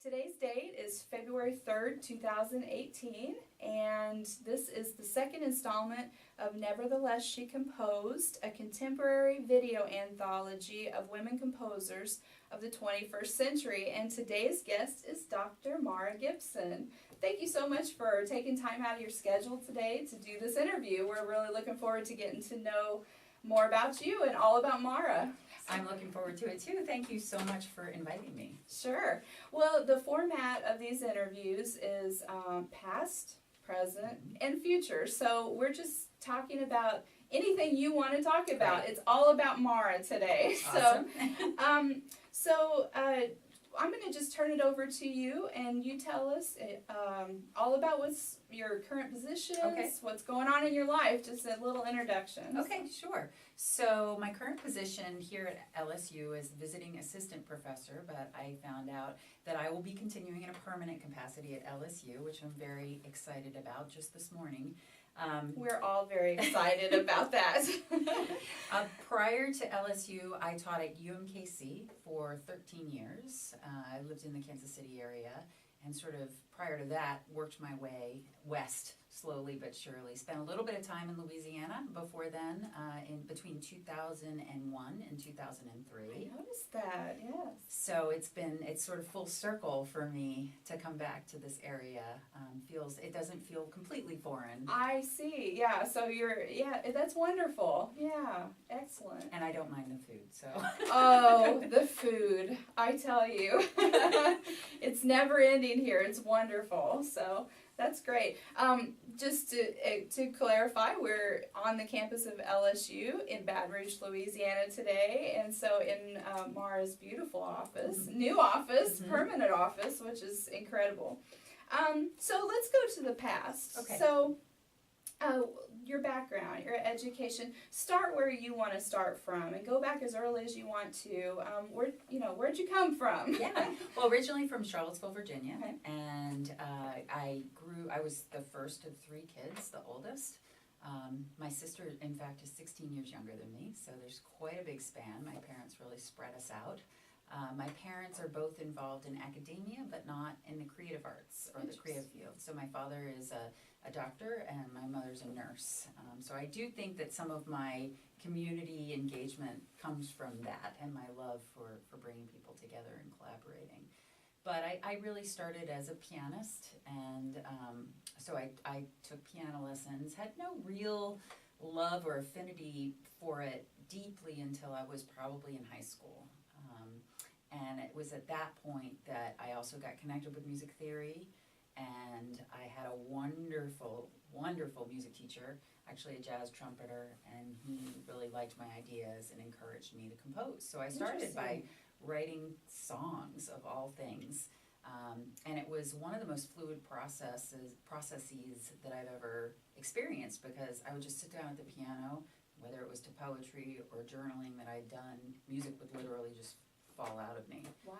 Today's date is February 3rd, 2018, and this is the second installment of Nevertheless She Composed, a contemporary video anthology of women composers of the 21st century. And today's guest is Dr. Mara Gibson. Thank you so much for taking time out of your schedule today to do this interview. We're really looking forward to getting to know more about you and all about Mara. I'm looking forward to it too. Thank you so much for inviting me. Sure. Well, the format of these interviews is past, present, and future. So we're just talking about anything you want to talk about. It's all about Mara today. Awesome. So I'm going to just turn it over to you, and you tell us all about what's your current positions, what's going on in your life, just a little introduction. Okay, sure. So my current position here at LSU is visiting assistant professor, but I found out that I will be continuing in a permanent capacity at LSU, which I'm very excited about just this morning. We're all very excited about that. Prior to LSU, I taught at UMKC for 13 years. I lived in the Kansas City area, and sort of prior to that, worked my way west slowly but surely. Spent a little bit of time in Louisiana before then, in between 2001 and 2003. I noticed that, yes. So it's sort of full circle for me to come back to this area. It doesn't feel completely foreign. I see, yeah, so that's wonderful. Yeah, excellent. And I don't mind the food, so. Oh, the food, I tell you. It's never ending here, it's wonderful, so that's great. Just to clarify, we're on the campus of LSU in Baton Rouge, Louisiana today, and so in Mara's beautiful office, new office, permanent office, which is incredible. So let's go to the past. Okay. So your background, your education, start where you want to start from, and go back as early as you want to. Where'd you come from? Yeah, well, originally from Charlottesville, Virginia, Okay. and I was the first of three kids, the oldest. My sister, in fact, is 16 years younger than me, so there's quite a big span. My parents really spread us out. My parents are both involved in academia, but not in the creative arts or the creative field. So my father is a doctor, and my mother's a nurse. So I do think that some of my community engagement comes from that, and my love for bringing people together and collaborating. But I really started as a pianist, and so I took piano lessons, had no real love or affinity for it deeply until I was probably in high school. And it was at that point that I also got connected with music theory, and I had a wonderful, wonderful music teacher, actually a jazz trumpeter, and he really liked my ideas and encouraged me to compose. So I started by writing songs of all things, and it was one of the most fluid processes that I've ever experienced, because I would just sit down at the piano, whether it was to poetry or journaling that I'd done, music would literally just fall out of me. Wow.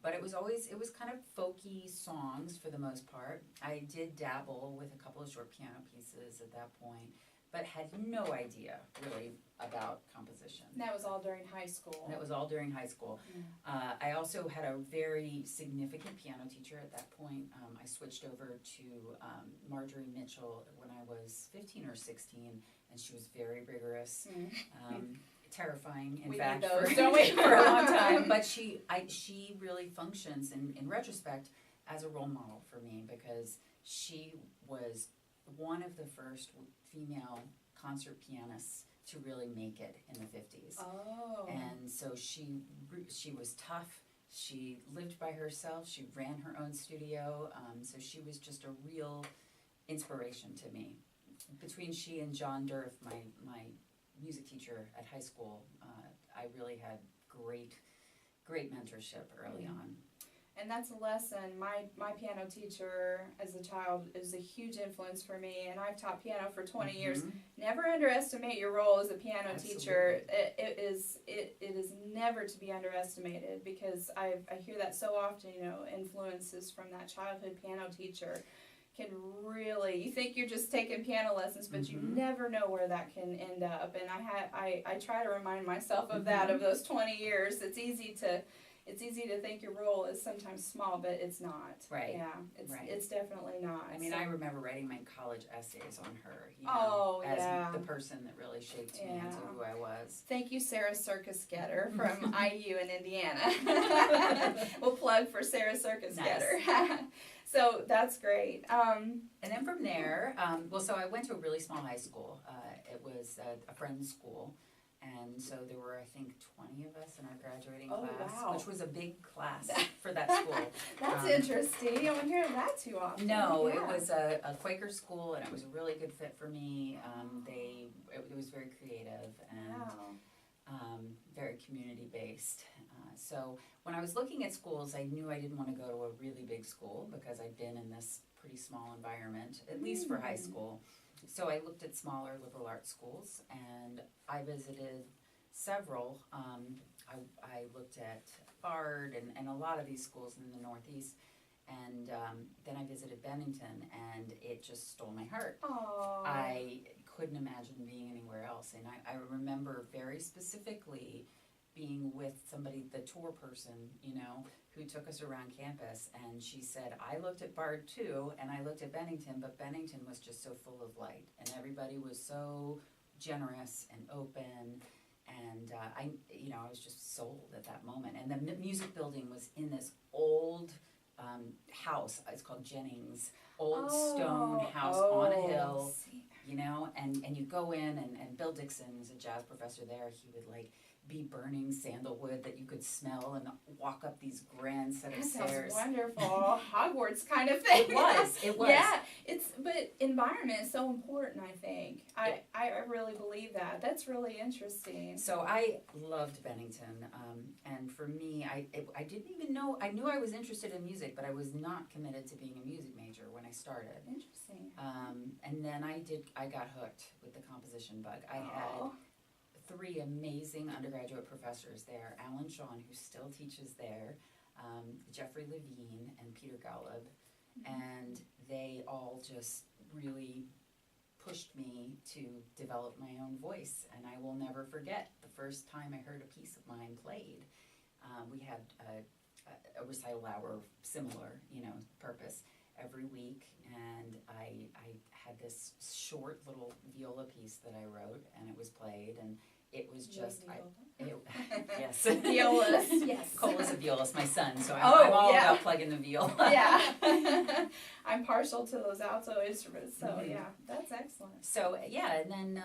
But it was kind of folky songs for the most part. I did dabble with a couple of short piano pieces at that point, but had no idea really about composition. And that was all during high school. That was all during high school. I also had a very significant piano teacher at that point. I switched over to Marjorie Mitchell when I was 15 or 16, and she was very rigorous. Terrifying, in fact, don't we? For a long time. But she really functions, in retrospect, as a role model for me, because she was one of the first female concert pianists to really make it in the 50s. Oh. And so she was tough. She lived by herself. She ran her own studio. So she was just a real inspiration to me. Between she and John Durf, my music teacher at high school, I really had great mentorship early on. And that's a lesson. My piano teacher as a child is a huge influence for me, and I've taught piano for 20 years. Never underestimate your role as a piano teacher. It is never to be underestimated, because I hear that so often, influences from that childhood piano teacher can really, you think you're just taking piano lessons, but you never know where that can end up. And I try to remind myself of that, of those 20 years. It's easy to think your role is sometimes small, but it's not. Right. Yeah, it's definitely not. I mean, I remember writing my college essays on her, as the person that really shaped me into who I was. Thank you, Sarah Circus Getter from IU in Indiana. We'll plug for Sarah Circus Getter. So that's great. And then from there, so I went to a really small high school. It was a friend's school. And so there were, I think, 20 of us in our graduating class, which was a big class for that school. That's interesting. You don't hear that too often. No, it was a Quaker school, and it was a really good fit for me. It was very creative and very community-based. So when I was looking at schools, I knew I didn't want to go to a really big school, because I'd been in this pretty small environment, at least for high school. So I looked at smaller liberal arts schools, and I visited several. I looked at Bard and a lot of these schools in the Northeast, and then I visited Bennington, and it just stole my heart. Aww. I couldn't imagine being anywhere else, and I remember very specifically being with somebody, the tour person, who took us around campus, and she said, I looked at Bard too, and I looked at Bennington, but Bennington was just so full of light, and everybody was so generous and open, and I was just sold at that moment. And the music building was in this old house. It's called Jennings, old stone house on a hill, and you go in, and Bill Dixon was a jazz professor there. He would be burning sandalwood that you could smell, and walk up these grand set of stairs. Sounds wonderful. Hogwarts kind of thing. It was. Yeah, but environment is so important, I think. I really believe that. That's really interesting. So I loved Bennington, and for me, I didn't even know, I knew I was interested in music, but I was not committed to being a music major when I started. Interesting. And then I got hooked with the composition bug. I had 3 amazing undergraduate professors there. Alan Shawn, who still teaches there, Jeffrey Levine, and Peter Golub. And they all just really pushed me to develop my own voice. And I will never forget the first time I heard a piece of mine played. We had a recital hour, similar, purpose, every week. And I had this short little viola piece that I wrote, and it was played, and it was just, yes. Violist, yes. Cole is a violist, my son, so I'm all about plugging the viola. Yeah. I'm partial to those alto instruments, so that's excellent. So, and then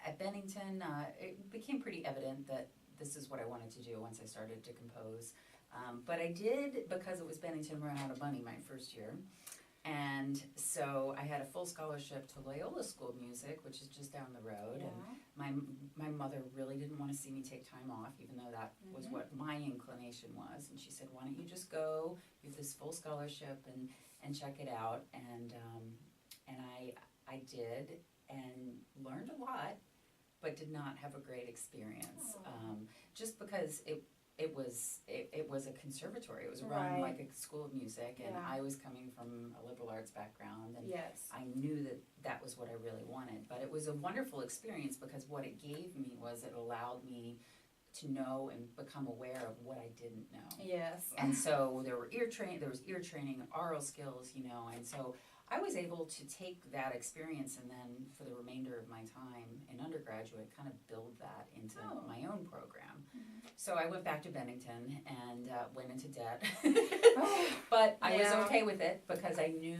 at Bennington, it became pretty evident that this is what I wanted to do once I started to compose. But I did, because it was Bennington, run out of money my first year. And so I had a full scholarship to Loyola School of Music, which is just down the road. And my mother really didn't want to see me take time off, even though that was what my inclination was. And she said, why don't you just go with this full scholarship and check it out. And I did, and learned a lot, but did not have a great experience. Just because it was a conservatory. It was run like a school of music, and I was coming from a liberal arts background, and I knew that was what I really wanted. But it was a wonderful experience, because what it gave me was it allowed me to know and become aware of what I didn't know. Yes. And so there was ear training, oral skills, and so I was able to take that experience, and then for the remainder of my time in undergraduate, kind of build that into my own program. So I went back to Bennington and went into debt. But I was okay with it, because I knew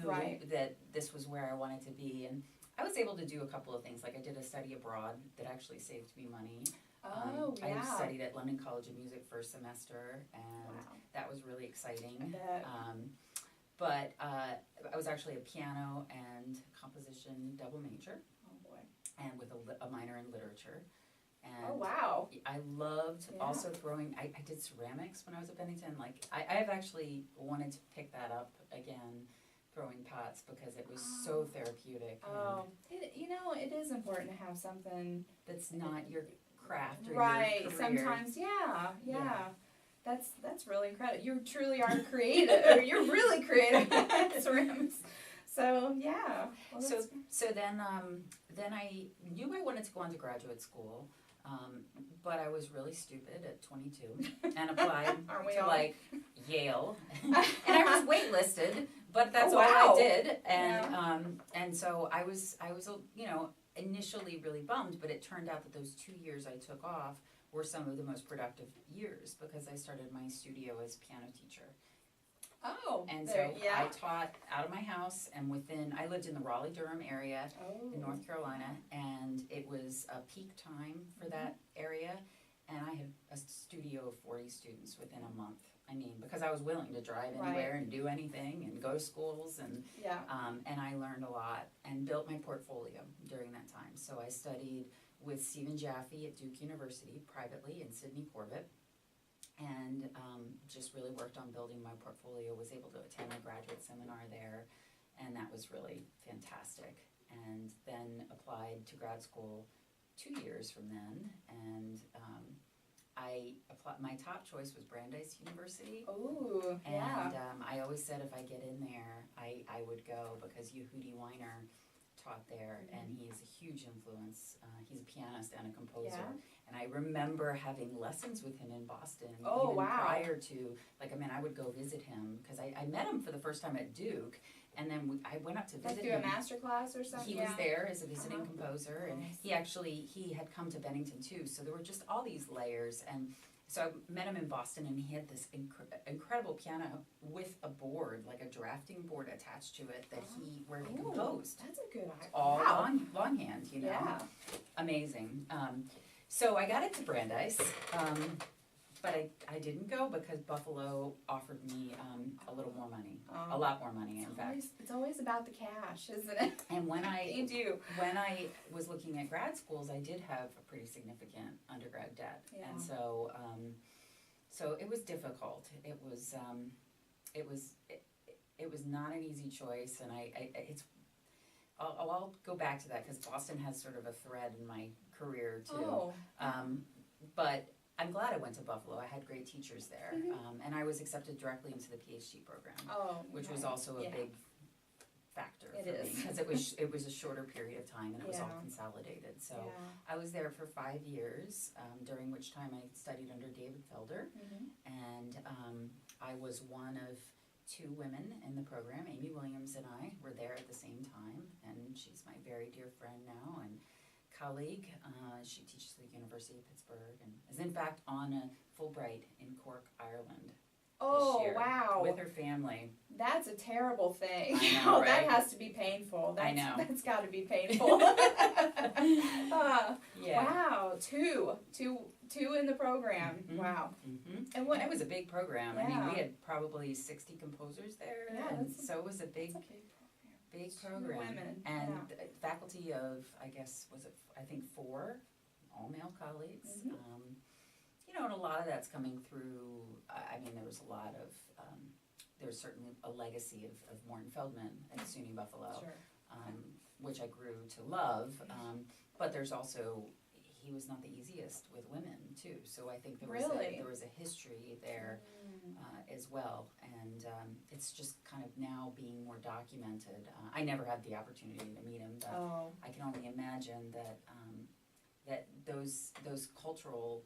that this was where I wanted to be. And I was able to do a couple of things. Like I did a study abroad that actually saved me money. Oh, I yeah. studied at London College of Music for a semester, and Wow. that was really I exciting. bet. But I was actually a piano and composition double major, Oh, boy. and with a minor in literature. And Oh, wow. I loved Yeah. also throwing, I did ceramics when I was at Bennington. Like, I've actually wanted to pick that up again, throwing pots, because it was so therapeutic. Oh, it is important to have something. That's not your craft or Right. your career. Sometimes, yeah. Yeah. That's really incredible. You truly are creative. Or you're really creative at ceramics. So yeah. Well, So then I knew I wanted to go on to graduate school, but I was really stupid at 22 and applied Aren't we to all? like Yale, and I was waitlisted, but that's Oh, all wow. I did, and so I was initially really bummed, but it turned out that those 2 years I took off were some of the most productive years, because I started my studio as piano teacher. Oh. And there, so yeah. I taught out of my house, and I lived in the Raleigh-Durham area Oh. in North Carolina, and it was a peak time for that area, and I had a studio of 40 students within a month. I mean, because I was willing to drive anywhere and do anything and go to schools, and Yeah. and I learned a lot and built my portfolio during that time. So I studied with Stephen Jaffe at Duke University privately, and Sidney Corbett, and just really worked on building my portfolio, was able to attend a graduate seminar there, and that was really fantastic. And then applied to grad school 2 years from then, and my top choice was Brandeis University. Oh, And yeah. I always said if I get in there, I would go, because Yehudi Weiner taught there, and he is a huge influence. He's a pianist and a composer. Yeah. And I remember having lessons with him in Boston, Oh, even wow. prior to, I would go visit him, because I met him for the first time at Duke, and then I went up to visit Do a him. master class or something. He was there as a visiting composer, and Nice. he had come to Bennington too, so there were just all these layers. And so I met him in Boston, and he had this incredible piano with a board, like a drafting board attached to it, where he composed. That's a good idea. All Wow. longhand, Yeah. Amazing. So I got into Brandeis, but I didn't go, because Buffalo offered me a little more money, a lot more money, in fact. It's always about the cash, isn't it? And when You do. when I was looking at grad schools, I did have a pretty significant undergrad debt, Yeah. and so it was difficult. It was not an easy choice, and I'll go back to that, because Boston has sort of a thread in my career too. Oh. But I'm glad I went to Buffalo. I had great teachers there, Mhm. and I was accepted directly into the Ph.D. program, Oh. which was right. also a Yeah. big factor It for me, is. because it was a shorter period of time, and it was all Yeah. consolidated. So Yeah. I was there for 5 years, during which time I studied under David Felder, Mhm. and I was one of 2 women in the program. Amy Williams and I were there at the same time, and she's my very dear friend now and colleague. She teaches at the University of Pittsburgh, and is in fact on a Fulbright in Cork, Ireland Oh, this year wow. with her family. That's a terrible thing. I know, That right? has to be painful. I know. That's got to be painful. Yeah. Wow, two in the program. Mhm. Wow. Mm-hmm. And what? It was a big program. I mean, Yeah. we had probably 60 composers there, Yeah, and that's a- so it was a big, That's a big program. big 2 program. women. And faculty of, I think 4 all-male colleagues. Mhm. And a lot of that's coming through. I mean, there was a lot of. There's certainly a legacy of Morton Feldman at SUNY Buffalo, Sure. which I grew to love. But there's also, he was not the easiest with women too. So I think there was a history there as well, and it's just kind of now being more documented. I never had the opportunity to meet him, but Oh. I can only imagine that those cultural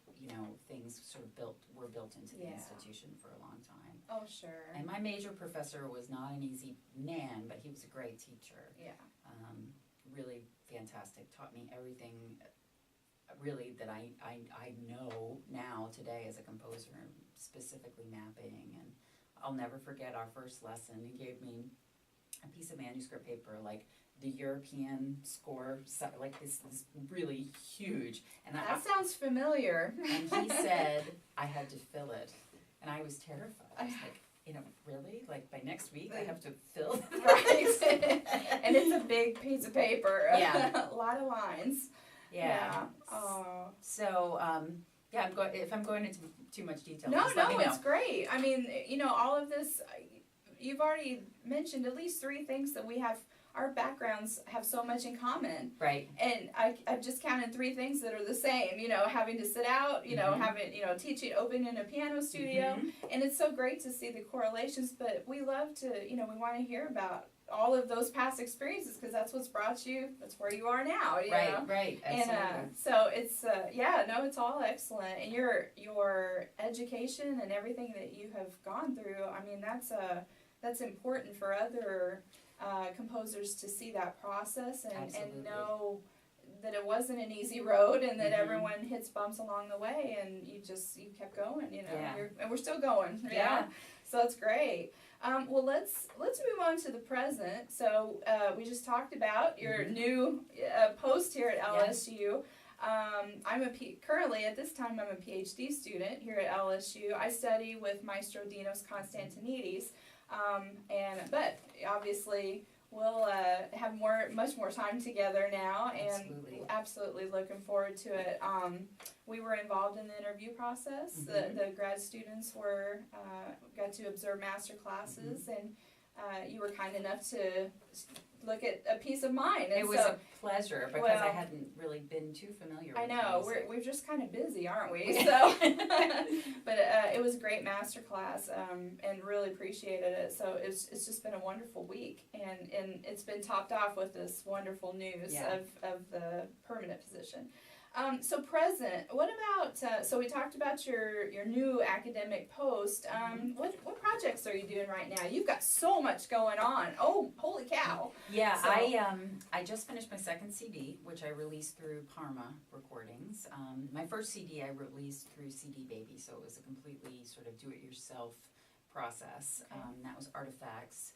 things sort of were built into the Yeah. institution for a long time. Oh, sure. And my major professor was not an easy man, but he was a great teacher. Yeah. Really fantastic. Taught me everything really that I know now today as a composer, specifically mapping. And I'll never forget our first lesson. He gave me a piece of manuscript paper, like the European score, like this is really huge. And That sounds familiar. and he said I had to fill it, and I was terrified. I was like, really? Like by next week I have to fill this? Right. And it's a big piece of paper. Yeah. A lot of lines. Yeah. Oh. So, yeah, if I'm going into too much detail, No, just let me know. it's great. I mean, all of this, you've already mentioned at least 3 things that our backgrounds have so much in common. Right. And I've just counted 3 things that are the same, having to sit out, having, teaching, opening a piano studio. And it's so great to see the correlations, but we love to, we want to hear about all of those past experiences because that's what's brought you, that's where you are now. Right, absolutely. And so it's, it's all excellent. And your education and everything that you have gone through, I mean, that's important for other composers to see that process and know that it wasn't an easy road and that everyone hits bumps along the way and you kept going, and we're still going. Yeah. So that's great. Well, let's move on to the present. So we just talked about your new post here at LSU. Currently at this time I'm a Ph.D. student here at LSU. I study with Maestro Dinos Constantinides. But obviously we'll have much more time together now, and absolutely looking forward to it. We were involved in the interview process. The grad students got to observe master classes, and you were kind enough to look at a piece of mine. And it was a pleasure because I hadn't really been too familiar with I know, music. we're just kind of busy, aren't we? So, but it was a great master class, and really appreciated it. So it's just been a wonderful week, and it's been topped off with this wonderful news of the permanent position. So present, what about, so we talked about your new academic post. What projects are you doing right now? You've got so much going on. Oh, holy cow. Yeah, so, I just finished my second CD, which I released through Parma Recordings. My first CD I released through CD Baby, so it was a completely sort of do-it-yourself process. That was Artifacts,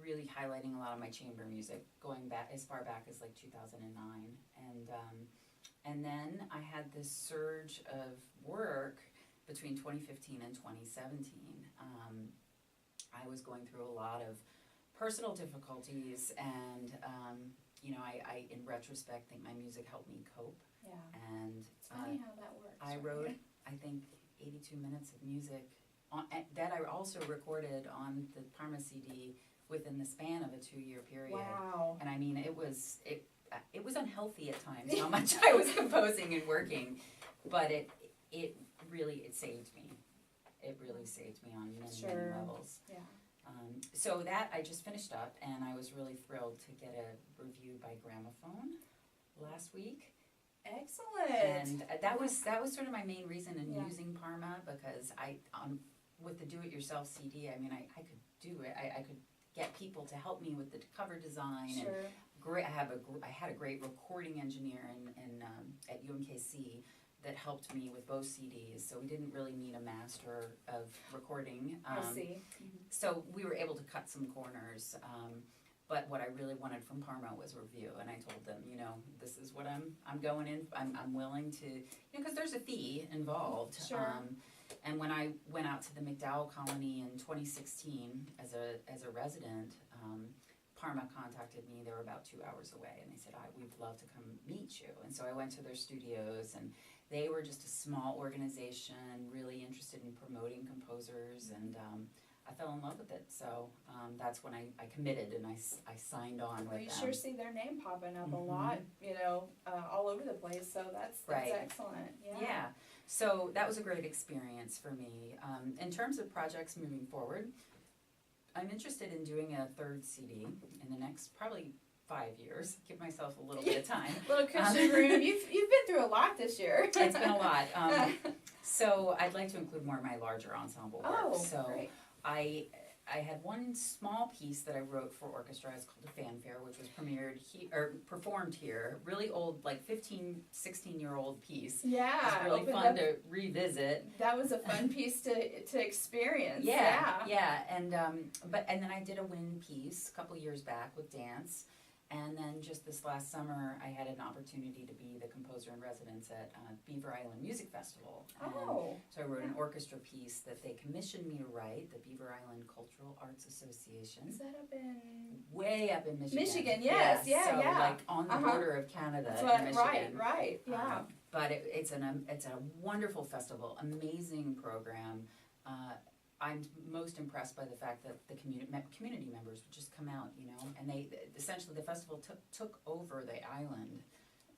really highlighting a lot of my chamber music, going back as far back as like 2009. And then I had this surge of work between 2015 and 2017. I was going through a lot of personal difficulties, and I in retrospect think my music helped me cope. Yeah. And it's funny how that works. I wrote, I think, 82 minutes of music that I also recorded on the Parma CD within the span of a 2-year period. Wow. And I mean, it was unhealthy at times how much I was composing and working, but it really saved me. It really saved me on many levels. Yeah. So that I just finished up, and I was really thrilled to get a review by Gramophone last week. Excellent. And that was sort of my main reason in using Parma, because I with the do-it-yourself CD, I mean, I could do it. I could get people to help me with the cover design. Sure. And I had a great recording engineer at UMKC that helped me with both CDs, so we didn't really need a master of recording. I see. So we were able to cut some corners. But what I really wanted from Parma was review, and I told them, this is what I'm going in. I'm willing to, because there's a fee involved. Sure. And when I went out to the MacDowell Colony in 2016 as a resident, Parma contacted me. They were about 2 hours away, and they said, we'd love to come meet you. And so I went to their studios, and they were just a small organization, really interested in promoting composers, and I fell in love with it. So that's when I committed, and I signed on with them. You sure see their name popping up a lot, all over the place. So that's excellent. Yeah. So that was a great experience for me. In terms of projects moving forward, I'm interested in doing a third CD in the next probably 5 years. Give myself a little bit of time. Little cushion room. You've been through a lot this year. It's been a lot. So I'd like to include more of my larger ensemble work. Oh, so great. I had one small piece that I wrote for orchestra. It's called a fanfare, which was performed here. Really old, like 15, 16-year-old piece. Yeah. It's really fun to revisit. That was a fun piece to experience. Yeah. And then I did a wind piece a couple years back with dance. And then just this last summer, I had an opportunity to be the composer in residence at Beaver Island Music Festival. And so I wrote an orchestra piece that they commissioned me to write, the Beaver Island Cultural Arts Association. Is that up in? Way up in Michigan. Michigan, yes, so yeah. like on the border of Canada and Michigan. Right, yeah. But it's a wonderful festival, amazing program. I'm most impressed by the fact that the community members would just come out, and they essentially the festival took over the island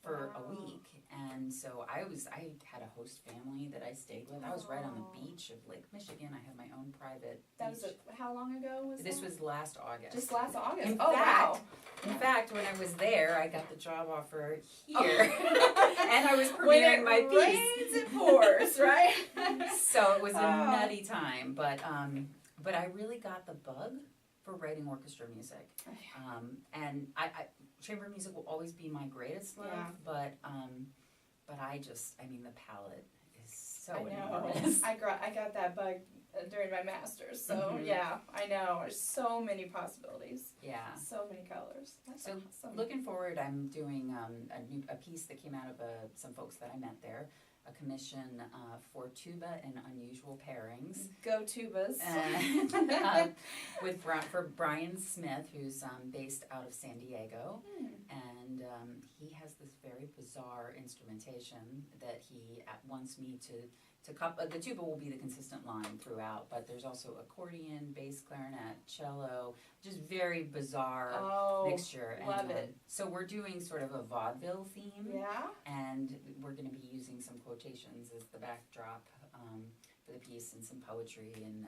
for a week, and so I had a host family that I stayed with. I was right on the beach of Lake Michigan. I had my own private beach. How long ago was This that? was last August. Just last August. In fact, when I was there, I got the job offer here, and I was premiering my piece. When it rains, it pours, right? So it was a nutty time, but I really got the bug for writing orchestra music, and I chamber music will always be my greatest love, but the palette is so enormous. I got that bug during my master's, so I know there's so many possibilities. Yeah, so many colors. That's awesome. Looking forward, I'm doing a piece that came out of some folks that I met there. A commission for tuba and unusual pairings. Go tubas. For Brian Smith, who's based out of San Diego, and he has this very bizarre instrumentation that he wants me to couple. The tuba will be the consistent line throughout, but there's also accordion, bass clarinet, cello, just very bizarre mixture. Love it. So we're doing sort of a vaudeville theme. Yeah. And we're going to be using some quotations as the backdrop for the piece and some poetry, and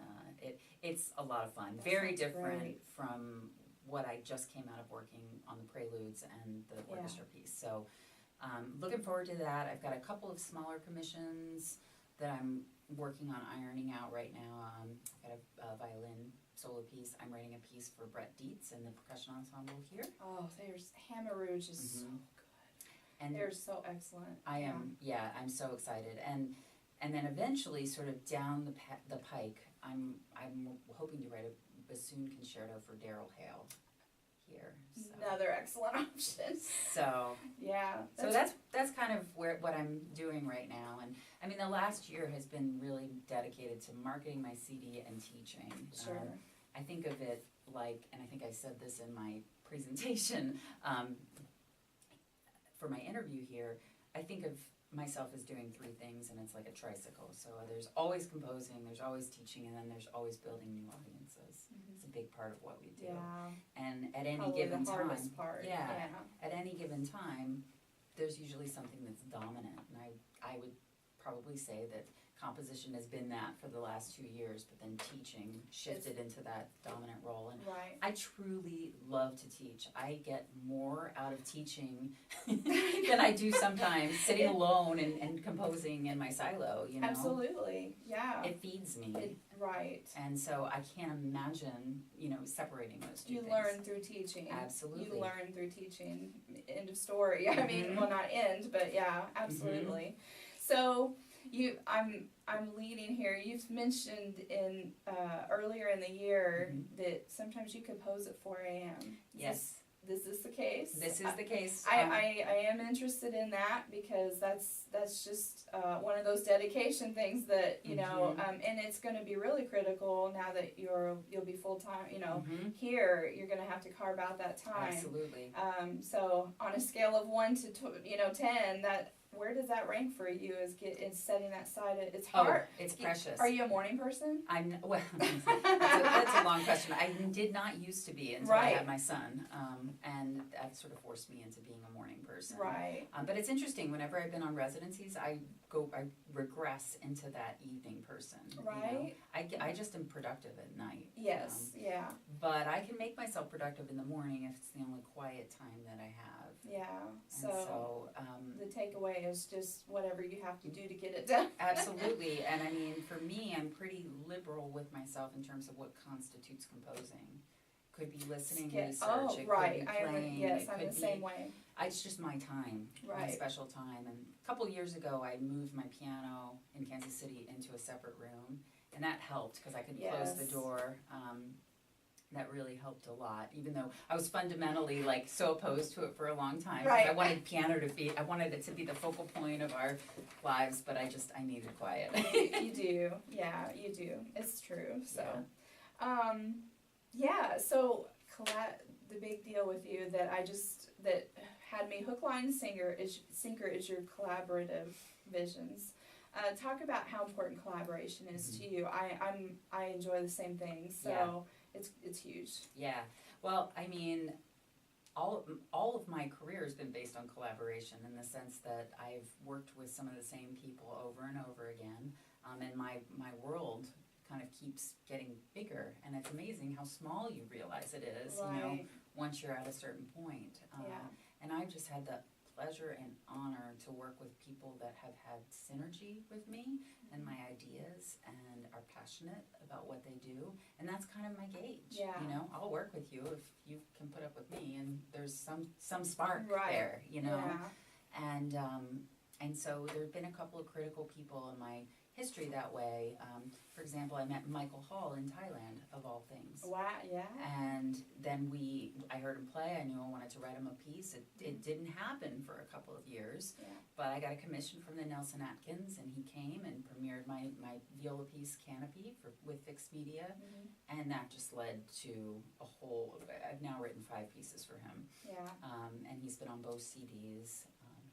it's a lot of fun. Very different from what I just came out of working on the preludes and the orchestra piece. So looking forward to that. I've got a couple of smaller commissions that I'm working on ironing out right now. I've got a violin solo piece. I'm writing a piece for Brett Dietz and the percussion ensemble here. Oh, Hammer Rouge is so good. And they're so excellent. I'm so excited. And then eventually, sort of down the pike, I'm hoping to write a bassoon concerto for Daryl Hale here. So. Another excellent option. So yeah. That's kind of what I'm doing right now. And I mean, the last year has been really dedicated to marketing my CD and teaching. Sure. I think of it like, and I think I said this in my presentation for my interview here, I think of myself as doing three things, and it's like a tricycle. So there's always composing, there's always teaching, and then there's always building new audiences. It's a big part of what we do. Yeah. And at any Probably given the time, hardest part. at any given time, there's usually something that's dominant, and I would probably say that composition has been that for the last 2 years, but then teaching shifted into that dominant role. And I truly love to teach. I get more out of teaching than I do sometimes sitting alone and composing in my silo, Absolutely, yeah. It feeds me. And so I can't imagine, separating those two things. You learn through teaching. Absolutely. You learn through teaching. End of story. I mean, well, not end, but yeah, absolutely. So I'm leading here. You've mentioned in earlier in the year that sometimes you compose at 4 a.m. Yes. This is the case. This is the case. I am interested in that because that's just one of those dedication things that and it's going to be really critical now that you'll be full time. Here you're going to have to carve out that time. Absolutely. So on a scale of 1 to 10, where does that rank for you? Is setting that aside? It's hard. It's precious. Are you a morning person? That's a long question. I did not used to be until I had my son, and that sort of forced me into being a morning person. Right. But it's interesting. Whenever I've been on residencies, I regress into that evening person. Right. I just am productive at night. Yes. But I can make myself productive in the morning if it's the only quiet time that I have. Yeah. So the takeaway is just whatever you have to do to get it done. Absolutely. And I mean, for me, I'm pretty liberal with myself in terms of what constitutes composing. Could be listening, research. Oh, it right. Could be playing. I'm the same way. It's just my time, my special time. And a couple years ago, I moved my piano in Kansas City into a separate room, and that helped because I could close the door. that really helped a lot, even though I was fundamentally like so opposed to it for a long time. Right. I wanted I wanted it to be the focal point of our lives, but I needed quiet. You do, yeah, you do. It's true. So, so the big deal with you that that had me hook, line, and sinker is your collaborative visions. Talk about how important collaboration is to you. I enjoy the same things, so it's huge. Yeah. Well, I mean, all of my career has been based on collaboration in the sense that I've worked with some of the same people over and over again, and my world kind of keeps getting bigger, and it's amazing how small you realize it is, Right. you know, once you're at a certain point. And I've just had the pleasure and honor to work with people that have had synergy with me and my ideas and are passionate about what they do, and that's kind of my gauge. Yeah. You know, I'll work with you if you can put up with me and there's some spark Right. there, you know. Yeah. And so there have been a couple of critical people in my history that way. For example, I met Michael Hall in Thailand, of all things. Wow, yeah. And then I heard him play. I knew I wanted to write him a piece. It didn't happen for a couple of years, but I got a commission from the Nelson Atkins, and he came and premiered my viola piece, Canopy, with Fixed Media, and that just led to a whole, I've now written 5 pieces for him. Yeah. And he's been on both CDs.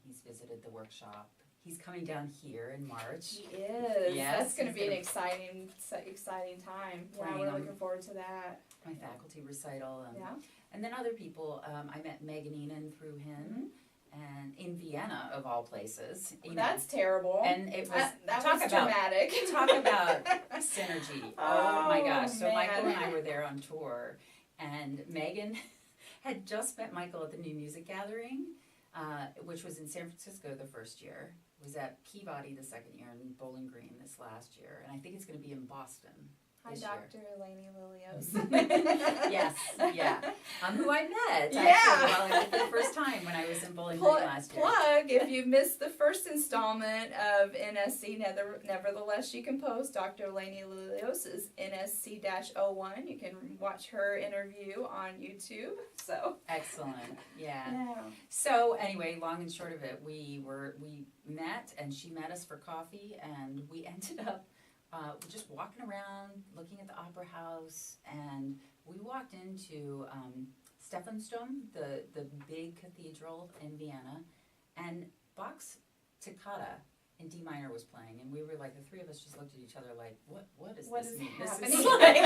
He's visited the workshop. He's coming down here in March. He is. Yes, That's going to he's be an gonna- exciting time. Yeah, Playing we're on looking forward to that. My faculty recital. Yeah. And then other people, I met Megan Enan through him, and in Vienna, of all places. You know. That's terrible. And it was, that talk was about, dramatic. talk about synergy. Oh my gosh. So man. Michael and I were there on tour, and Megan had just met Michael at the New Music Gathering, which was in San Francisco the first year. It was at Peabody the second year, and Bowling Green this last year. And I think it's going to be in Boston. Hi, this Dr. Lainey Lilios. Yes, yeah. Who I met, Yeah. actually, well, the first time when I was in Bowling Green last year. Plug, if you missed the first installment of NSC, Nevertheless She Composed, Dr. Lainey Lilios is NSC-01. You can watch her interview on YouTube. So Excellent, yeah. yeah. So anyway, long and short of it, we met, and she met us for coffee, and we ended up just walking around, looking at the opera house, and we walked into Stephansdom, the big cathedral in Vienna, and Bach's Toccata in D minor was playing, and we were like, the three of us just looked at each other like, what does this mean? happening? This is like,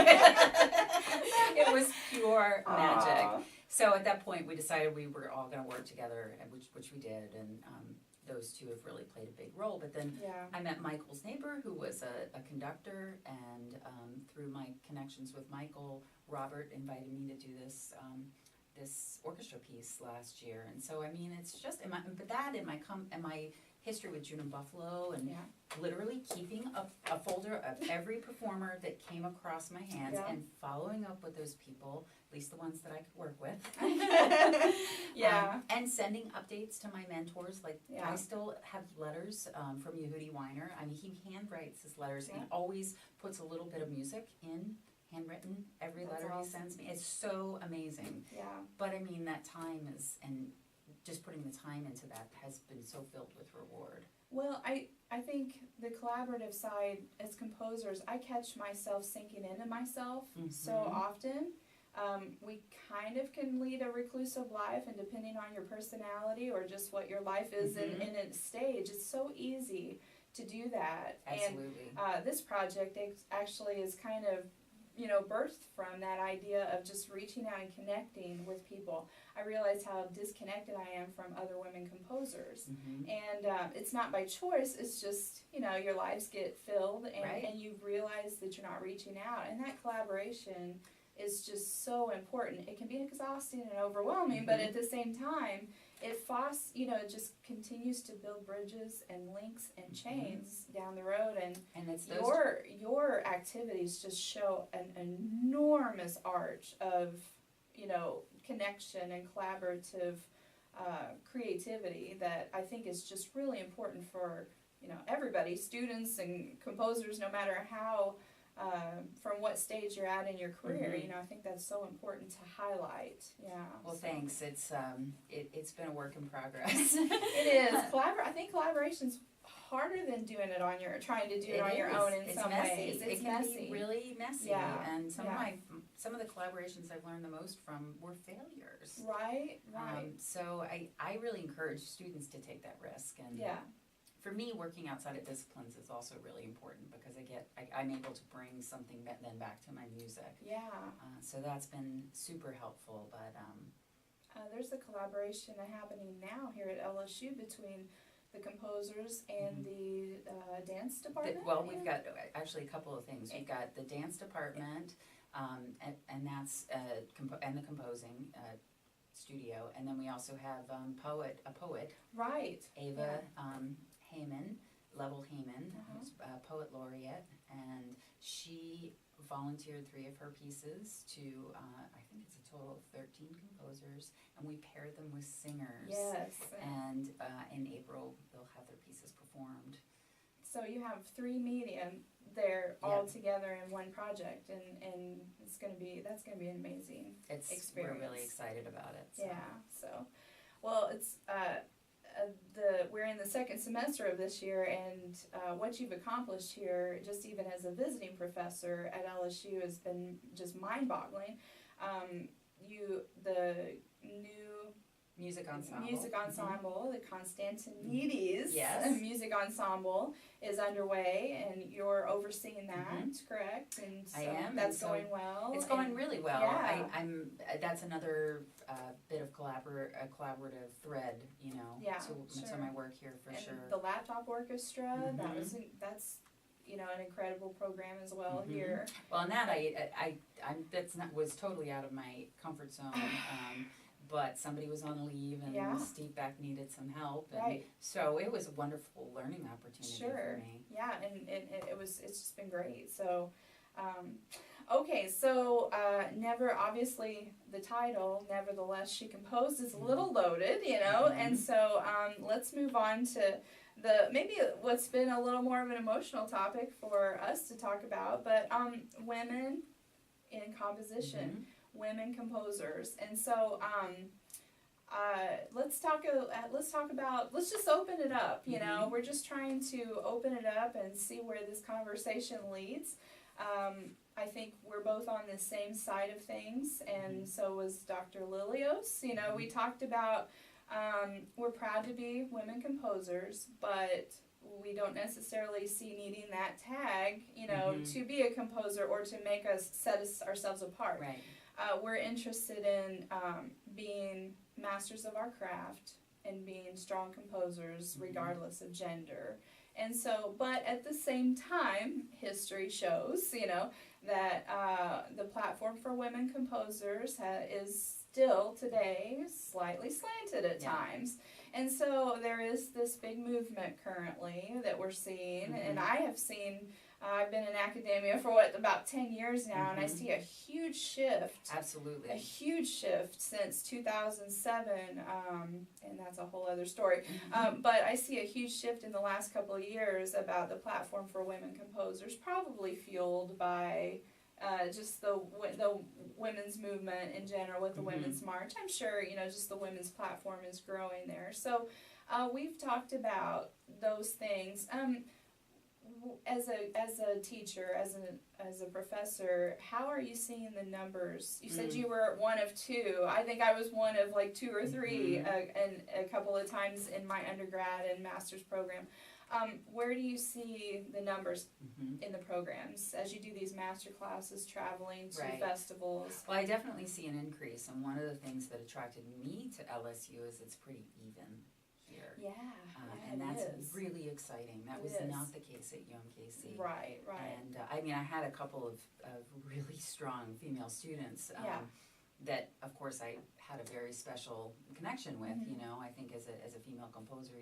it was pure magic. Aw. So at that point, we decided we were all going to work together, and which we did, and those two have really played a big role. But then Yeah. I met Michael's neighbor, who was a conductor, and through my connections with Michael, Robert invited me to do this orchestra piece last year. And so, I mean, it's just, in my history with SUNY Buffalo, and literally keeping a folder of every performer that came across my hands and following up with those people, at least the ones that I could work with. And sending updates to my mentors. Like, I still have letters from Yehudi Weiner. I mean, he handwrites his letters and always puts a little bit of music in, handwritten, every letter he sends me. It's so amazing. Yeah. But I mean, that time is, and just putting the time into that has been so filled with reward. Well, I think the collaborative side, as composers, I catch myself sinking into myself so often. We kind of can lead a reclusive life, and depending on your personality or just what your life is in its stage, it's so easy to do that. Absolutely. And this project actually is kind of, birthed from that idea of just reaching out and connecting with people. I realize how disconnected I am from other women composers. And it's not by choice, it's just, your lives get filled, and you realize that you're not reaching out. And that collaboration is just so important. It can be exhausting and overwhelming, but at the same time, it just continues to build bridges and links and chains down the road, and it's your activities just show an enormous arch of connection and collaborative creativity that I think is just really important for everybody, students and composers, no matter how from what stage you're at in your career. Mhm. You know, I think that's so important to highlight. Yeah. Well, so. thanks. It's been a work in progress. It is. I think collaboration's harder than trying to do it on your own in It's some messy. ways. It's It can messy. be really messy. Yeah. And some Yeah. of the collaborations I've learned the most from were failures. Right. So I really encourage students to take that risk. And Yeah. for me, working outside of disciplines is also really important because I'm able to bring something then back to my music. Yeah. So that's been super helpful. But There's a collaboration happening now here at LSU between the composers and the dance department. We've got actually a couple of things. We've got the dance department, and that's and the composing studio, and then we also have a poet, Right. Ava Heyman, Uh-huh. who's a poet laureate, and she volunteered 3 of her pieces to, I think it's a total of 13 composers, and we paired them with singers. Yes. And in April, they'll have their pieces performed. So you have 3 medium there all together in one project, and that's gonna be an amazing experience. We're really excited about it. So. Yeah. So, well, it's we're in the second semester of this year, and what you've accomplished here, just even as a visiting professor at LSU, has been just mind-boggling. The new Music ensemble. the Constantinides Yes. music ensemble is underway, and you're overseeing that, correct? And so I am. That's and so going well. It's going really well. Yeah. I'm. That's another bit of collaborative thread, you know, Yeah, to my work here for and sure. the laptop orchestra, Mhm. that's an incredible program as well Mhm. here. Well, and that was totally out of my comfort zone. But somebody was on leave, and Steve Beck needed some help, and Right. so it was a wonderful learning opportunity Sure. for me. Yeah, and it's just been great. So, okay, so obviously the title, Nevertheless She Composed, is a little loaded, and so let's move on to maybe what's been a little more of an emotional topic for us to talk about, but women in composition. Women composers, and so let's just open it up. We're just trying to open it up and see where this conversation leads. I think we're both on the same side of things, and so was Dr. Lilios. We talked about we're proud to be women composers, but we don't necessarily see needing that tag, to be a composer or to make us ourselves apart. Right. We're interested in being masters of our craft and being strong composers regardless of gender. And so, but at the same time, history shows, that the platform for women composers is still today slightly slanted at times. And so there is this big movement currently that we're seeing, and I have seen, I've been in academia for about 10 years now, and I see a huge shift. Absolutely. A huge shift since 2007, and that's a whole other story. But I see a huge shift in the last couple of years about the platform for women composers, probably fueled by just the women's movement in general with the Women's March. I'm sure, just the women's platform is growing there. So we've talked about those things. As a teacher, as a professor, how are you seeing the numbers? You said you were one of 2. I think I was one of like 2 or 3 and a couple of times in my undergrad and master's program. Where do you see the numbers in the programs as you do these master classes, traveling to festivals? Well, I definitely see an increase, and one of the things that attracted me to LSU is it's pretty even here. Yeah, and that's really exciting. That was not the case at UMKC. Right. And I had a couple of really strong female students that, of course, I had a very special connection with. I think as a female composer,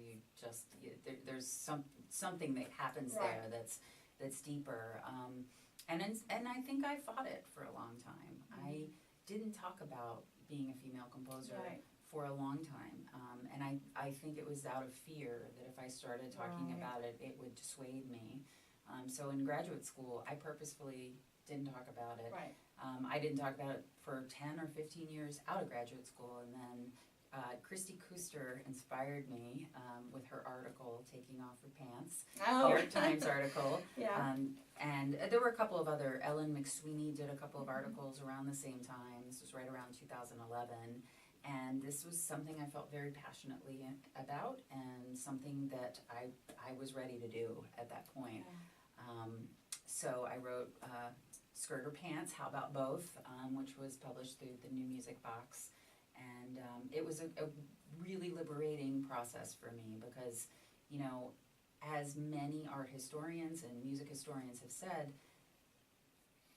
there's something that happens there that's deeper. And I think I fought it for a long time. I didn't talk about being a female composer for a long time, and I think it was out of fear that if I started talking about it, it would dissuade me. So in graduate school, I purposefully didn't talk about it. Right. I didn't talk about it for 10 or 15 years out of graduate school, and then Christy Kuster inspired me with her article, Taking Off Her Pants, Oh. New York Times article. Yeah. And there were a couple of other, Ellen McSweeney did a couple of articles around the same time. This was right around 2011. And this was something I felt very passionately about, and something that I was ready to do at that point. So I wrote Skirt or Pants, How About Both, which was published through the New Music Box. And it was a really liberating process for me because, you know, as many art historians and music historians have said,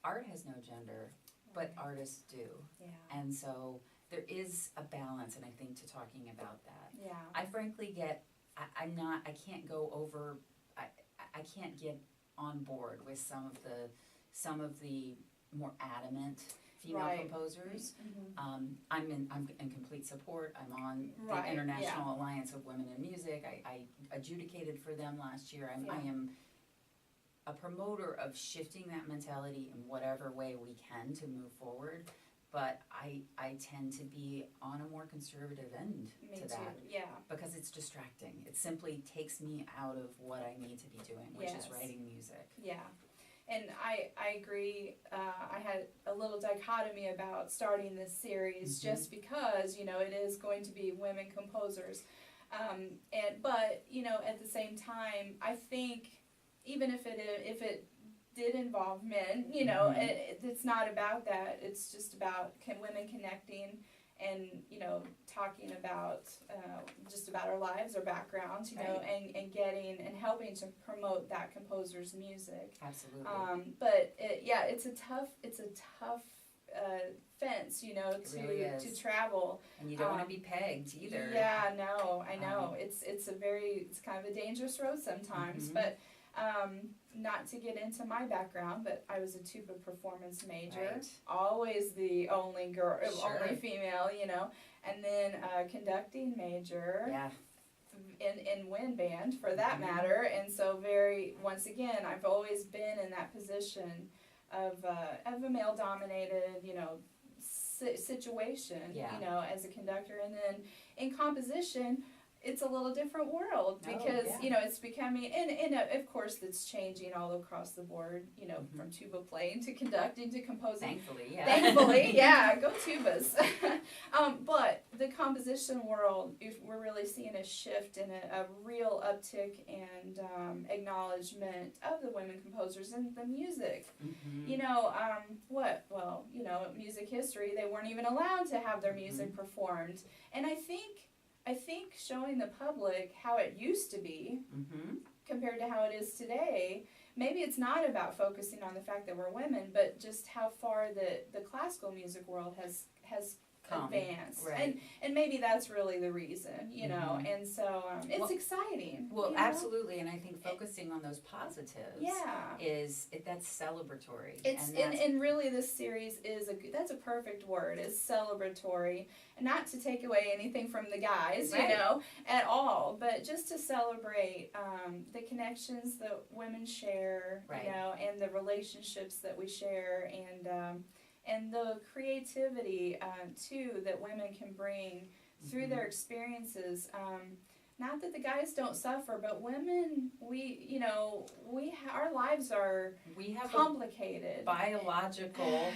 art has no gender, but artists do. Yeah. And so there is a balance, and I think, to talking about that. Yeah. I frankly I can't go over, I can't get on board with some of the more adamant female composers. Mm-hmm. I'm in complete support. I'm on the Right, International Alliance of Women in Music. I adjudicated for them last year. I am a promoter of shifting that mentality in whatever way we can to move forward. But I tend to be on a more conservative end Me to too. that Yeah. because it's distracting. It simply takes me out of what I need to be doing, which is writing music. Yeah. And I agree. I had a little dichotomy about starting this series just because, you know, it is going to be women composers. But, you know, at the same time, I think even if it did involve men, you know, it's not about that. It's just about women connecting and, you know, talking about just about our lives, our backgrounds, you know, and getting and helping to promote that composer's music. Absolutely. But it's a tough fence, you know, to travel. And you don't want to be pegged either. Yeah, no, I know. It's kind of a dangerous road sometimes, but not to get into my background, but I was a tuba performance major, always the only girl, only female, you know, and then a conducting major. Yeah. In wind band for that matter, and so once again, I've always been in that position of a male dominated, you know, situation, you know, as a conductor, and then in composition, it's a little different world because you know it's becoming and of course it's changing all across the board, you know, from tuba playing to conducting to composing. Thankfully, yeah, go tubas. But the composition world, we're really seeing a shift and a real uptick and acknowledgement of the women composers and the music. You know, you know, music history, they weren't even allowed to have their music performed, and I think showing the public how it used to be compared to how it is today, maybe it's not about focusing on the fact that we're women, but just how far the classical music world has advanced. And maybe that's really the reason, you know, and so it's exciting. Well, you know? absolutely, and I think focusing on those positives that's celebratory. And really this series that's a perfect word, is celebratory. And not to take away anything from the guys, you know, at all, but just to celebrate the connections that women share, you know, and the relationships that we share, and the creativity too that women can bring through their experiences. Not that the guys don't suffer, but women, our lives are complicated. Biological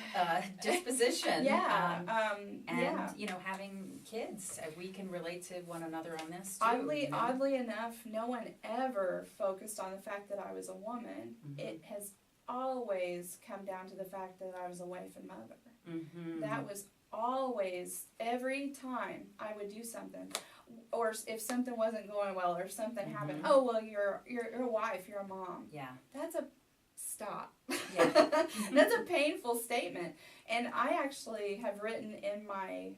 disposition. And you know, having kids, we can relate to one another on this too. Oddly enough, no one ever focused on the fact that I was a woman. It has always come down to the fact that I was a wife and mother. That was always, every time I would do something, or if something wasn't going well, or something happened, oh, well, you're a wife, you're a mom. Yeah. That's a stop. Yeah. That's a painful statement. And I actually have written in my,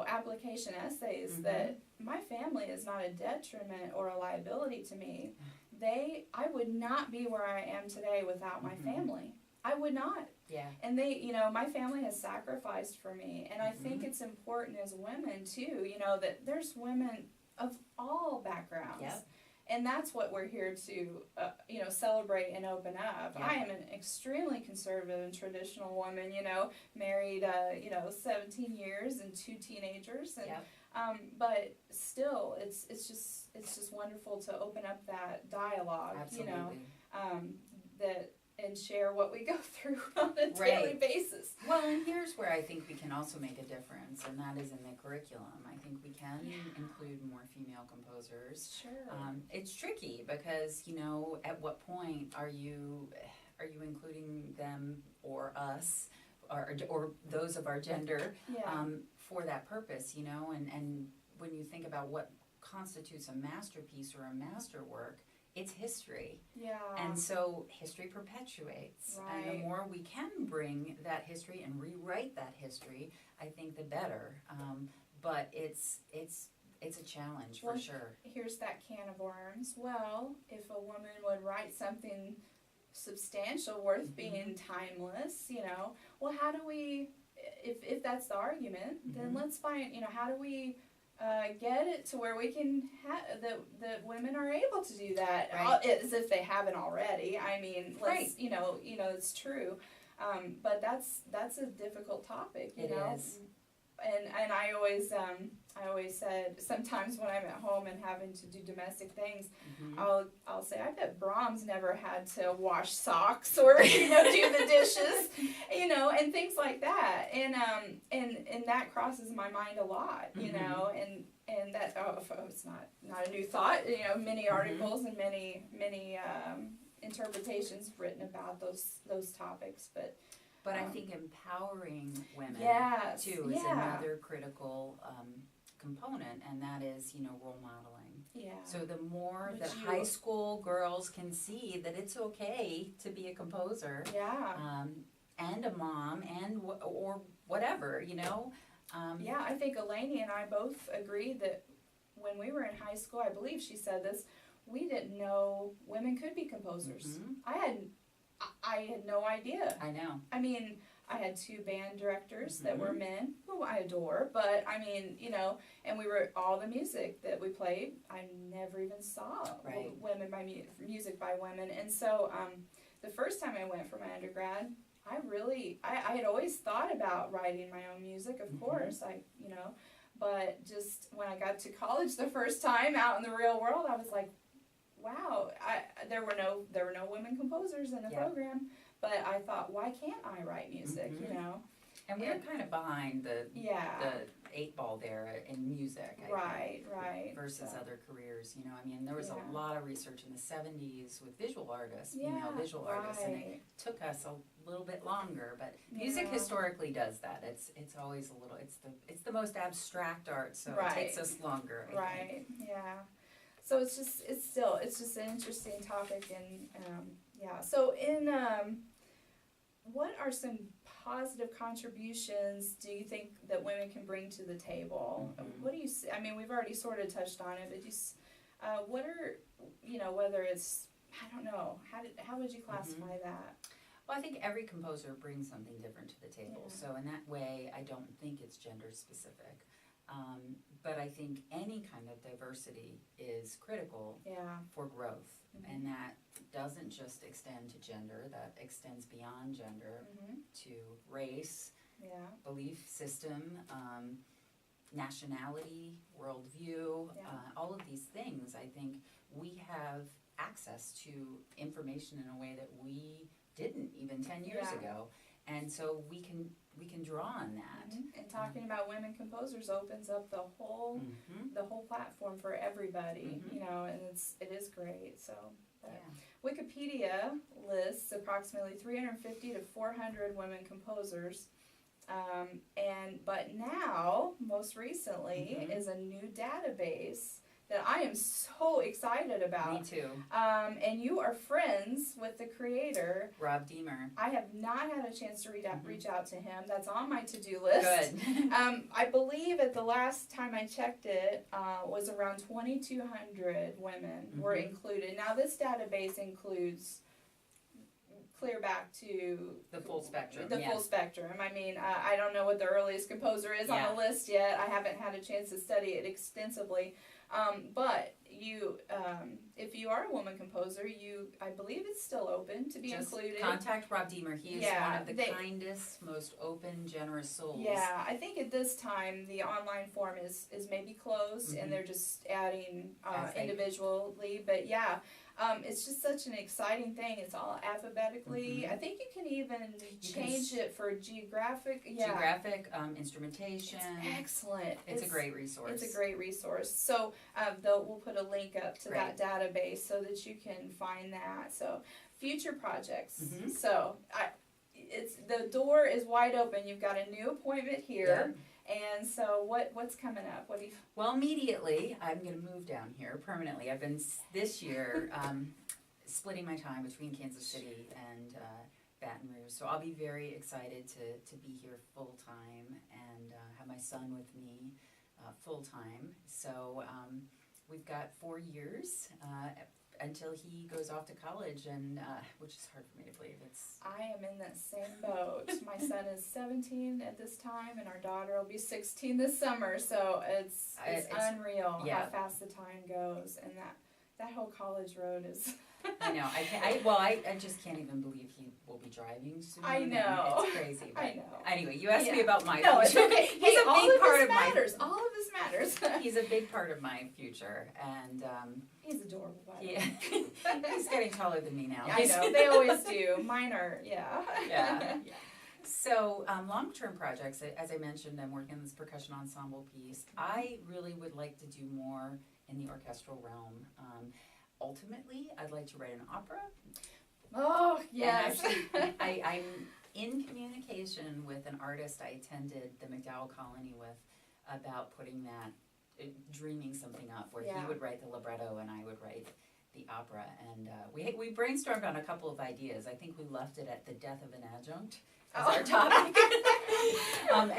application essays that my family is not a detriment or a liability to me. I would not be where I am today without my family. I would not. Yeah. And my family has sacrificed for me. And I think it's important as women too, you know, that there's women of all backgrounds. Yep. and that's what we're here to, celebrate and open up. Yeah. I am an extremely conservative and traditional woman, married, 17 years and 2 teenagers, and Yep. but still, it's just wonderful to open up that dialogue, Absolutely. and share what we go through on a daily basis. Well, and here's where I think we can also make a difference, and that is in the curriculum. I think we can include more female composers. Sure. It's tricky because, at what point are you including them or us or those of our gender for that purpose, and when you think about what constitutes a masterpiece or a masterwork, it's history. Yeah. And so history perpetuates. Right. And the more we can bring that history and rewrite that history, I think the better. But it's a challenge for sure. Here's that can of worms. Well, if a woman would write something substantial, worth being timeless, well, how do we, if that's the argument, then let's find, how do we get it to where we can that women are able to do that, as if they haven't already. I mean, let's, it's true, but that's a difficult topic, It is. And I always said, sometimes when I'm at home and having to do domestic things, I'll say, I bet Brahms never had to wash socks or do the dishes, and things like that, and that crosses my mind a lot, and that it's not a new thought, many articles and many interpretations written about those topics, but I think empowering women too is Yeah. another critical component, and that is, role modeling. Yeah. So the more Would that you- high school girls can see that it's okay to be a composer, Yeah. and a mom, and or whatever, Yeah, I think Eleni and I both agreed that when we were in high school, I believe she said this, we didn't know women could be composers. I had no idea. I know. I mean, I had 2 band directors that were men, who I adore, but I mean, and we were, all the music that we played, I never even saw women by music by women. And so the first time I went for my undergrad, I had always thought about writing my own music, of course, but just when I got to college the first time out in the real world, I was like, wow, there were no women composers in the program, but I thought, why can't I write music, And we're kind of behind the 8 ball there in music, I think, right. versus other careers, there was a lot of research in the 70s with visual artists, female visual artists, and it took us a little bit longer, but music historically does that. It's always a little, it's the most abstract art, so it takes us longer, I think. Yeah. So it's just an interesting topic, and so what are some positive contributions do you think that women can bring to the table? What do you see? I mean, we've already sort of touched on it, but what are, whether it's, I don't know, how would you classify that? Well, I think every composer brings something different to the table, so in that way, I don't think it's gender specific. But I think any kind of diversity is critical for growth, and that doesn't just extend to gender, that extends beyond gender to race, belief system, nationality, worldview, all of these things. I think we have access to information in a way that we didn't even 10 years ago, and so we can draw on that. And talking about women composers opens up the whole platform for everybody, and it is great. So Wikipedia lists approximately 350 to 400 women composers, but now most recently is a new database that I am so excited about. Me too. And you are friends with the creator, Rob Deemer. I have not had a chance to reach out to him. That's on my to-do list. Good. I believe at the last time I checked it was around 2,200 women were included. Now this database includes clear back to the full spectrum. Full spectrum. I mean, I don't know what the earliest composer is on the list yet. I haven't had a chance to study it extensively. But you so if you are a woman composer, I believe it's still open to be Just included. contact Rob Deemer. He is Yeah, one of the kindest, most open, generous souls. Yeah, I think at this time the online form is maybe closed, and they're just adding individually. But yeah, it's just such an exciting thing. It's all alphabetically. I think you can even change it for geographic. Yeah. Geographic, instrumentation. It's excellent. It's a great resource. It's a great resource. So we'll put a link up to that database so that you can find that. So future projects. So it's the door is wide open. You've got a new appointment here. And so what's coming up? What do you? Well, immediately I'm going to move down here permanently. I've been this year splitting my time between Kansas City and Baton Rouge. So I'll be very excited to be here full time and have my son with me full time. So we've got 4 years until he goes off to college, and which is hard for me to believe. I am in that same boat. My son is 17 at this time, and our daughter will be 16 this summer. So it's unreal how fast the time goes, and that whole college road is. I know. I just can't even believe he will be driving soon. I know. It's crazy. But I know. Anyway, you asked me about my future. It's okay. He's a big part of matters. All of this matters. He's a big part of my future, and he's adorable. By the way. He's getting taller than me now. I know. They always do. Mine are. Yeah. So long-term projects, as I mentioned, I'm working on this percussion ensemble piece. I really would like to do more in the orchestral realm. Ultimately, I'd like to write an opera. Oh, yes. And actually, I'm in communication with an artist I attended the MacDowell Colony with about putting that, dreaming something up where he would write the libretto and I would write the opera. And we brainstormed on a couple of ideas. I think we left it at the death of an adjunct as our topic. And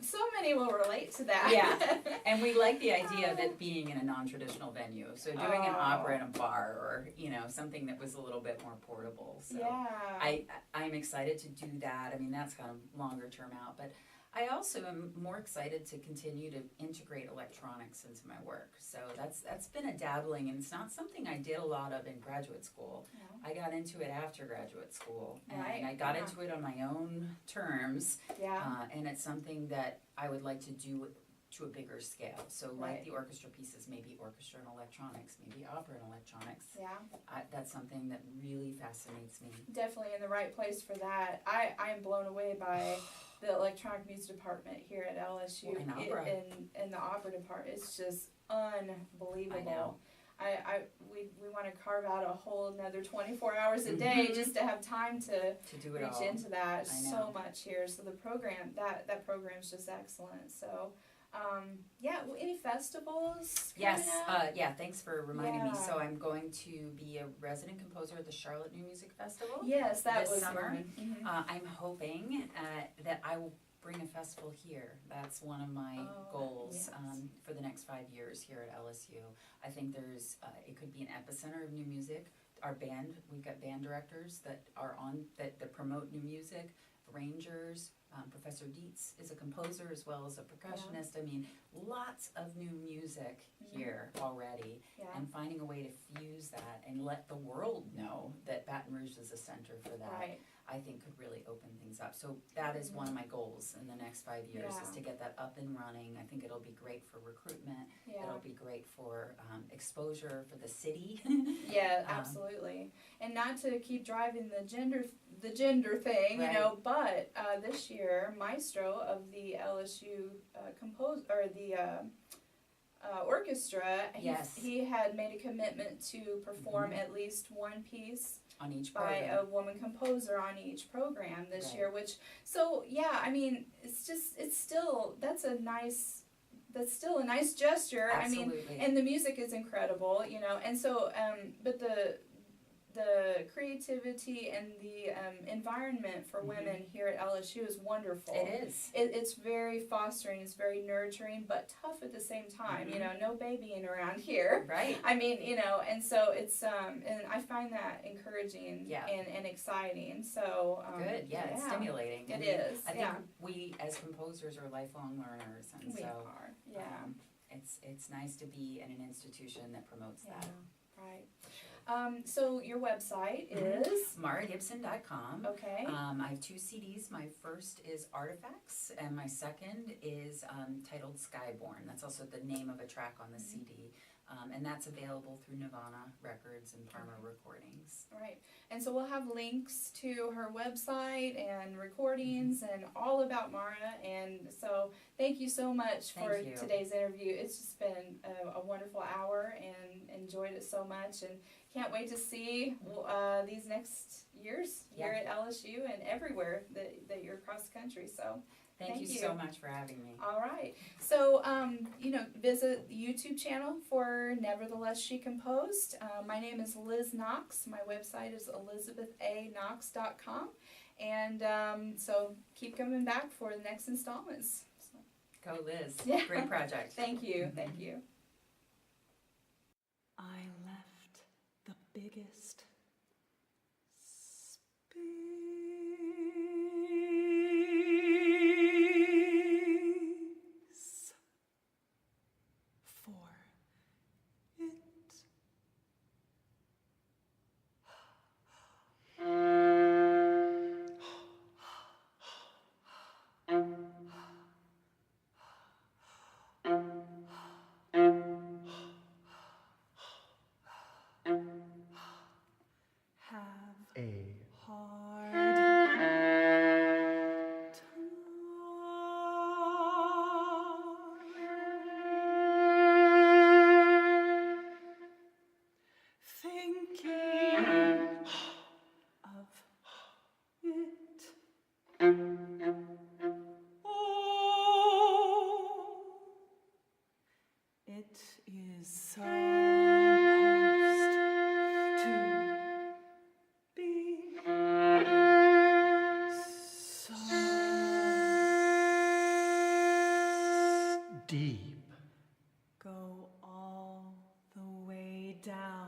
so many will relate to that. Yeah, and we like the idea of it being in a non-traditional venue. So doing an opera in a bar, or something that was a little bit more portable. So I'm excited to do that. I mean, that's kind of longer term out, but I also am more excited to continue to integrate electronics into my work. So that's been a dabbling, and it's not something I did a lot of in graduate school. No. I got into it after graduate school, and I got into it on my own terms. And it's something that I would like to do to a bigger scale. So like the orchestra pieces, maybe orchestra and electronics, maybe opera and electronics. That's something that really fascinates me. Definitely in the right place for that. I am blown away by the electronic music department here at LSU. In the opera department. It's just unbelievable. I know. We want to carve out a whole another 24 hours a day just to have time to do it reach all. into that. So much here. So the program, that program's just excellent. So any festivals? Yes, thanks for reminding me. So I'm going to be a resident composer at the Charlotte New Music Festival. Yes, this summer. I'm hoping that I will bring a festival here. That's one of my goals for the next 5 years here at LSU. I think there's it could be an epicenter of new music. Our band, we've got band directors that are on that promote new music, arrangers. Professor Dietz is a composer as well as a percussionist. I mean, lots of new music here already, and finding a way to fuse that and let the world know that Baton Rouge is a center for that, I think could really open things up. So that is one of my goals in the next 5 years is to get that up and running. I think it'll be great for recruitment. It'll be great for exposure for the city. Absolutely. And not to keep driving the gender thing, but this year, Maestro of the LSU orchestra, he had made a commitment to perform at least one piece on each by program. a woman composer on each program this year, which, I mean, that's still a nice gesture. Absolutely. I mean, and the music is incredible, and so, but the creativity and the environment for women here at LSU is wonderful. It is. It's very fostering, it's very nurturing, but tough at the same time. No babying around here. Right. I mean, and so it's and I find that encouraging and exciting. So good. It's stimulating. I think we as composers are lifelong learners, and we are. it's nice to be in an institution that promotes Yeah, that. right. So your website is? MaraGibson.com. Okay. I have 2 CDs. My first is Artifacts, and my second is titled Skyborn. That's also the name of a track on the CD. And that's available through Nirvana Records and Parma Recordings. Right. And so we'll have links to her website and recordings and all about Mara. And so thank you so much for Thank you. today's interview. It's just been a wonderful hour and enjoyed it so much. And can't wait to see these next years here at LSU and everywhere that you're across the country. So Thank you so much for having me. all right. So, visit the YouTube channel for Nevertheless She Composed. My name is Liz Knox. My website is elizabethaknox.com. And so keep coming back for the next installments. So. Go Liz. Yeah. Great project. Thank you. Thank you. I left the biggest space for it. Have A hard time thinking of it. Oh, it is supposed to be so deep. go all the way down